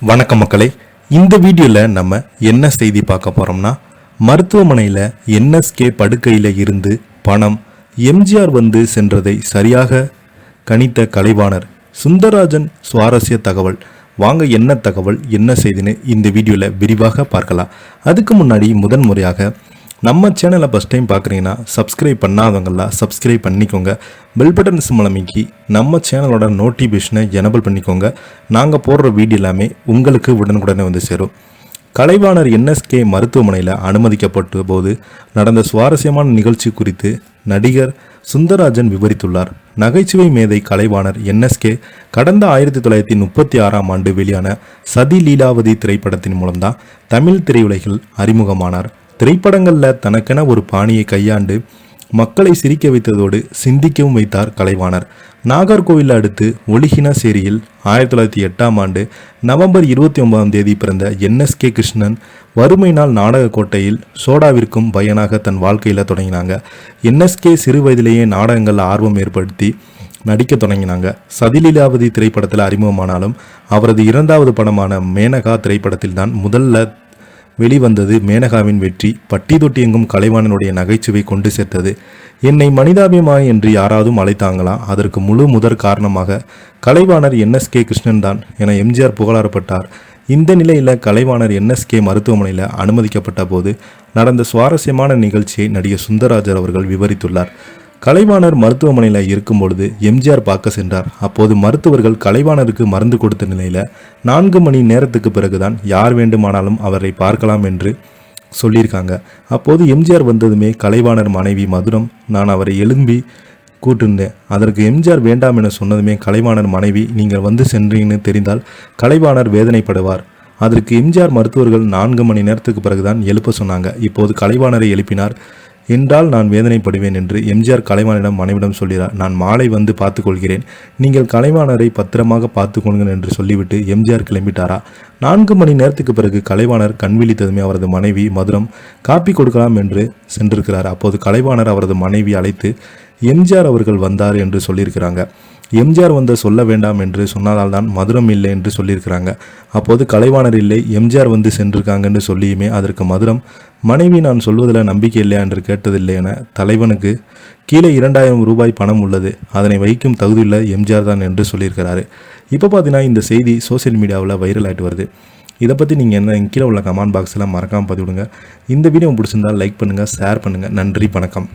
வணக்கம் மக்களே, இந்த வீடியோவில் நம்ம என்ன செய்தி பார்க்க போகிறோம்னா, மருத்துவமனையில் என்எஸ்கே படுக்கையில் இருந்து பணம் எம்ஜிஆர் வந்து சென்றதை சரியாக கணித்த கலைவாணர் சுந்தரராஜன் சுவாரஸ்ய தகவல். வாங்க என்ன தகவல் என்ன செய்தின்னு இந்த வீடியோவில் விரிவாக பார்க்கலாம். அதுக்கு முன்னாடி முதன்முறையாக நம்ம சேனலை ஃபஸ்ட் டைம் பார்க்குறீங்கன்னா சப்ஸ்கிரைப் பண்ணாதவங்களாம் சப்ஸ்கிரைப் பண்ணிக்கோங்க. பெல் பட்டன் சிம்பல் அமைக்கி நம்ம சேனலோட நோட்டிஃபிகேஷனை எனபிள் பண்ணிக்கோங்க. நாங்கள் போடுற வீடியோ எல்லாமே உங்களுக்கு உடனுக்குடனே வந்து சேரும். கலைவாணர் என்எஸ்கே மருத்துவமனையில் அனுமதிக்கப்பட்ட போது நடந்த சுவாரஸ்யமான நிகழ்ச்சி குறித்து நடிகர் சுந்தரராஜன் விவரித்துள்ளார். நகைச்சுவை மேதை கலைவாணர் என்எஸ்கே கடந்த 1936ஆம் ஆண்டு வெளியான சதி லீலாவதி திரைப்படத்தின் மூலம்தான் தமிழ் திரையுலகில் அறிமுகமானார். திரைப்படங்களில் தனக்கென ஒரு பாணியை கையாண்டு மக்களை சிரிக்க வைத்ததோடு சிந்திக்கவும் வைத்தார் கலைவாணர். நாகர்கோவில் அடுத்து ஒலிகினசேரியில் 1908ஆம் ஆண்டு நவம்பர் 29ஆம் தேதி பிறந்த என்எஸ்கே கிருஷ்ணன் வறுமை நாள் நாடக கோட்டையில் சோடாவிற்கும் பயனாக தன் வாழ்க்கையில் தொடங்கினாங்க. என்எஸ்கே சிறு வயதிலேயே நாடகங்கள் ஆர்வம் ஏற்படுத்தி நடிக்க தொடங்கினாங்க. சதிலீலாவதி திரைப்படத்தில் அறிமுகமானாலும் அவரது இரண்டாவது படமான மேனகா திரைப்படத்தில் தான் முதல்ல வெளிவந்தது. மேனகாவின் வெற்றி பட்டி தொட்டி எங்கும் கலைவாணனுடைய நகைச்சுவை கொண்டு சேர்த்தது. என்னை மனிதாபிமானி என்று யாராவது அழைத்தாங்களா? அதற்கு முழு முதற் காரணமாக கலைவாணர் என்எஸ்கே கிருஷ்ணன் தான் என எம்ஜிஆர் புகழாரப்பட்டார். இந்த நிலையில் கலைவாணர் என்எஸ்கே மருத்துவமனையில் அனுமதிக்கப்பட்ட போது நடந்த சுவாரஸ்யமான நிகழ்ச்சியை நடிகர் சுந்தரராஜன் அவர்கள் விவரித்துள்ளார். கலைவாணர் மருத்துவமனையில் இருக்கும் பொழுது எம்ஜிஆர் பார்க்க சென்றார். அப்போது மருத்துவர்கள் கலைவாணருக்கு மருந்து கொடுத்த நிலையில் 4 மணி நேரத்துக்கு பிறகுதான் யார் வேண்டுமானாலும் அவரை பார்க்கலாம் என்று சொல்லியிருக்காங்க. அப்போது எம்ஜிஆர் வந்ததுமே கலைவாணர் மனைவி மதுரம் நான் அவரை எழும்பி கூட்டிருந்தேன். அதற்கு எம்ஜிஆர் வேண்டாம் என சொன்னதுமே கலைவாணர் மனைவி நீங்கள் வந்து சென்றீங்கன்னு தெரிந்தால் கலைவாணர் வேதனைப்படுவார். அதற்கு எம்ஜிஆர் மருத்துவர்கள் 4 மணி நேரத்துக்கு பிறகுதான் எழுப்ப சொன்னாங்க. இப்போது கலைவாணரை எழுப்பினார் என்றால் நான் வேதனைப்படுவேன் என்று எம்ஜிஆர் கலைவாணரிடம் மனைவிடம் சொல்கிறார். நான் மாலை வந்து பார்த்து கொள்கிறேன், நீங்கள் கலைவாணரை பத்திரமாக பார்த்து கொள்ளுங்கள் என்று சொல்லிவிட்டு எம்ஜிஆர் கிளம்பிட்டாரா. 4 மணி நேரத்துக்கு பிறகு கலைவாணர் கண் விழித்ததுமே அவரது மனைவி மதுரம் காப்பி கொடுக்கலாம் என்று சென்றிருக்கிறார். அப்போது கலைவாணர் அவரது மனைவி அழைத்து எம்ஜிஆர் அவர்கள் வந்தார் என்று சொல்லியிருக்கிறாங்க. எம்ஜிஆர் வந்து சொல்ல வேண்டாம் என்று சொன்னதால் தான் மதுரம் இல்லை என்று சொல்லியிருக்கிறாங்க. அப்போது கலைவாணர் இல்லை, எம்ஜிஆர் வந்து சென்றிருக்காங்கன்னு சொல்லியுமே அதற்கு மதுரம் மனைவி நான் சொல்வதில் நம்பிக்கை இல்லையா என்று கேட்டதில்லை என தலைவனுக்கு கீழே 2000 ரூபாய் பணம் உள்ளது, அதனை வைக்கும் தகுதியுள்ள எம்ஜிஆர் தான் என்று சொல்லியிருக்கிறாரு. இப்போ பார்த்தீங்கன்னா இந்த செய்தி சோசியல் மீடியாவில் வைரல் ஆகிட்டு வருது. இதை பற்றி நீங்கள் என்ன கீழே உள்ள கமெண்ட் பாக்ஸில் மறக்காமல் பதிவிடுங்க. இந்த வீடியோ பிடிச்சிருந்தால் லைக் பண்ணுங்கள், ஷேர் பண்ணுங்கள். நன்றி, வணக்கம்.